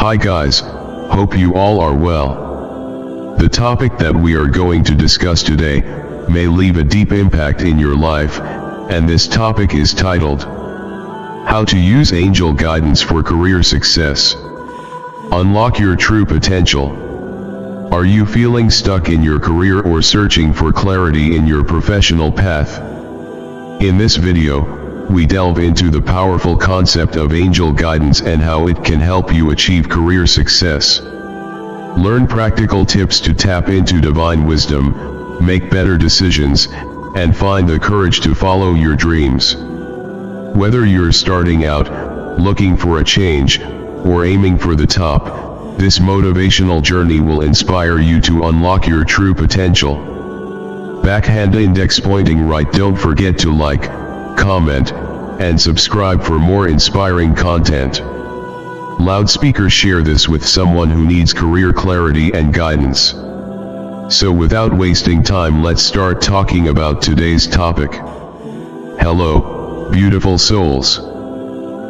Hi guys, hope you all are well. The topic that we are going to discuss today may leave a deep impact in your life, and this topic is titled, How to Use Angel Guidance for Career Success. Unlock your true potential. Are you feeling stuck in your career or searching for clarity in your professional path? In this video, we delve into the powerful concept of angel guidance and how it can help you achieve career success. Learn practical tips to tap into divine wisdom, make better decisions, and find the courage to follow your dreams. Whether you're starting out, looking for a change, or aiming for the top, this motivational journey will inspire you to unlock your true potential. Backhand index pointing right. Don't forget to like, comment, and subscribe for more inspiring content. Loudspeaker, share this with someone who needs career clarity and guidance. So without wasting time, let's start talking about today's topic. Hello, beautiful souls.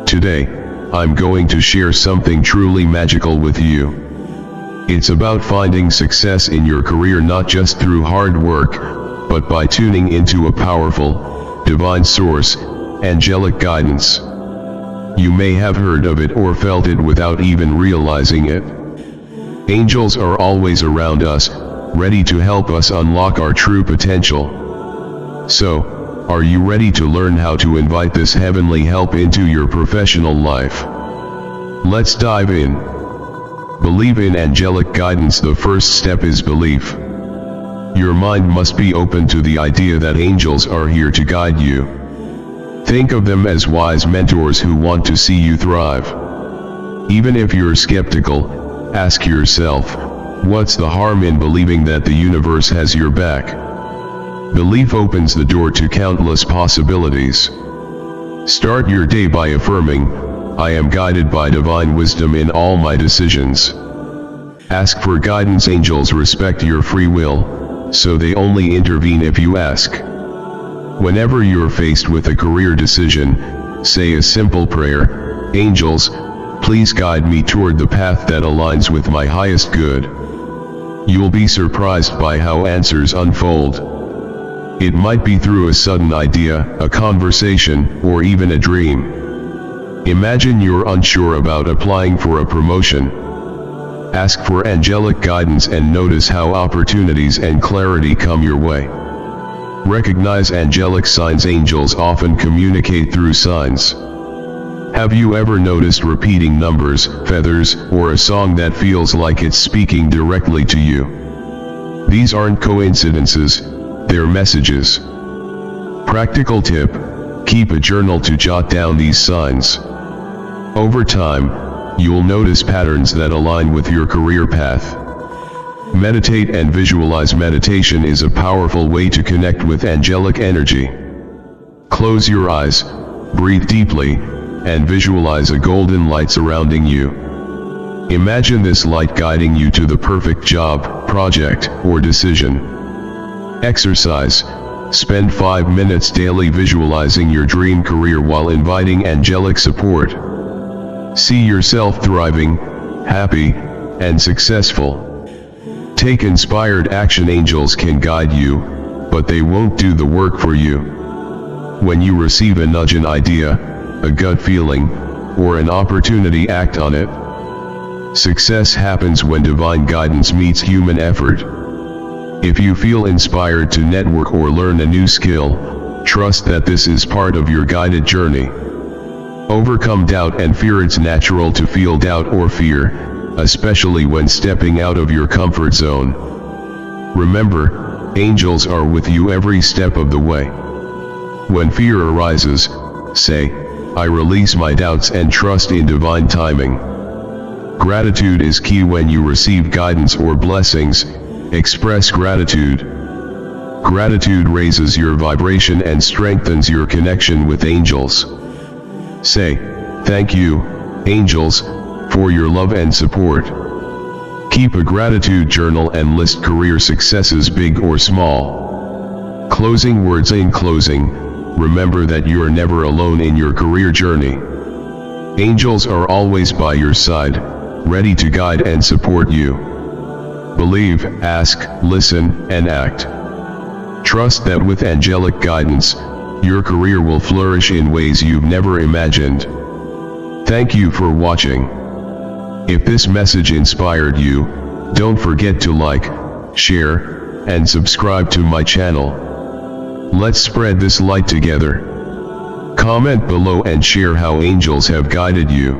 Today, I'm going to share something truly magical with you. It's about finding success in your career not just through hard work, but by tuning into a powerful, divine source, angelic guidance. You may have heard of it or felt it without even realizing it. Angels are always around us, ready to help us unlock our true potential. So, are you ready to learn how to invite this heavenly help into your professional life? Let's dive in. Believe in angelic guidance. The first step is belief. Your mind must be open to the idea that angels are here to guide you. Think of them as wise mentors who want to see you thrive. Even if you're skeptical, ask yourself, what's the harm in believing that the universe has your back? Belief opens the door to countless possibilities. Start your day by affirming, I am guided by divine wisdom in all my decisions. Ask for guidance. Angels respect your free will, so they only intervene if you ask. Whenever you're faced with a career decision, say a simple prayer, Angels, please guide me toward the path that aligns with my highest good. You'll be surprised by how answers unfold. It might be through a sudden idea, a conversation, or even a dream. Imagine you're unsure about applying for a promotion. Ask for angelic guidance and notice how opportunities and clarity come your way. Recognize angelic signs. Angels often communicate through signs. Have you ever noticed repeating numbers, feathers, or a song that feels like it's speaking directly to you? These aren't coincidences, they're messages. Practical tip: keep a journal to jot down these signs. Over time, you'll notice patterns that align with your career path. Meditate and visualize. Meditation is a powerful way to connect with angelic energy. Close your eyes, breathe deeply, and visualize a golden light surrounding you. Imagine this light guiding you to the perfect job, project, or decision. Exercise. Spend 5 minutes daily visualizing your dream career while inviting angelic support. See yourself thriving, happy, and successful. Take inspired action. Angels can guide you, but they won't do the work for you. When you receive a nudge, an idea, a gut feeling, or an opportunity, act on it. Success happens when divine guidance meets human effort. If you feel inspired to network or learn a new skill, trust that this is part of your guided journey. Overcome doubt and fear. It's natural to feel doubt or fear, especially when stepping out of your comfort zone. Remember, angels are with you every step of the way. When fear arises, say, I release my doubts and trust in divine timing. Gratitude is key. When you receive guidance or blessings, express gratitude. Gratitude raises your vibration and strengthens your connection with angels. Say, thank you, angels, for your love and support. Keep a gratitude journal and list career successes, big or small. Closing words. In closing, remember that you are never alone in your career journey. Angels are always by your side, ready to guide and support you. Believe, ask, listen, and act. Trust that with angelic guidance, your career will flourish in ways you've never imagined. Thank you for watching. If this message inspired you, don't forget to like, share, and subscribe to my channel. Let's spread this light together. Comment below and share how angels have guided you.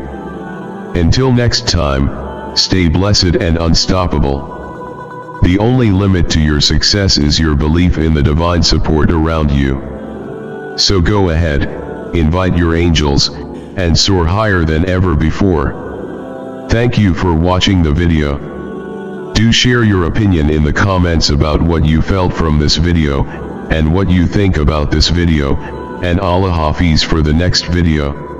Until next time, stay blessed and unstoppable. The only limit to your success is your belief in the divine support around you. So go ahead, invite your angels, and soar higher than ever before. Thank you for watching the video. Do share your opinion in the comments about what you felt from this video, and what you think about this video, and Allah Hafiz for the next video.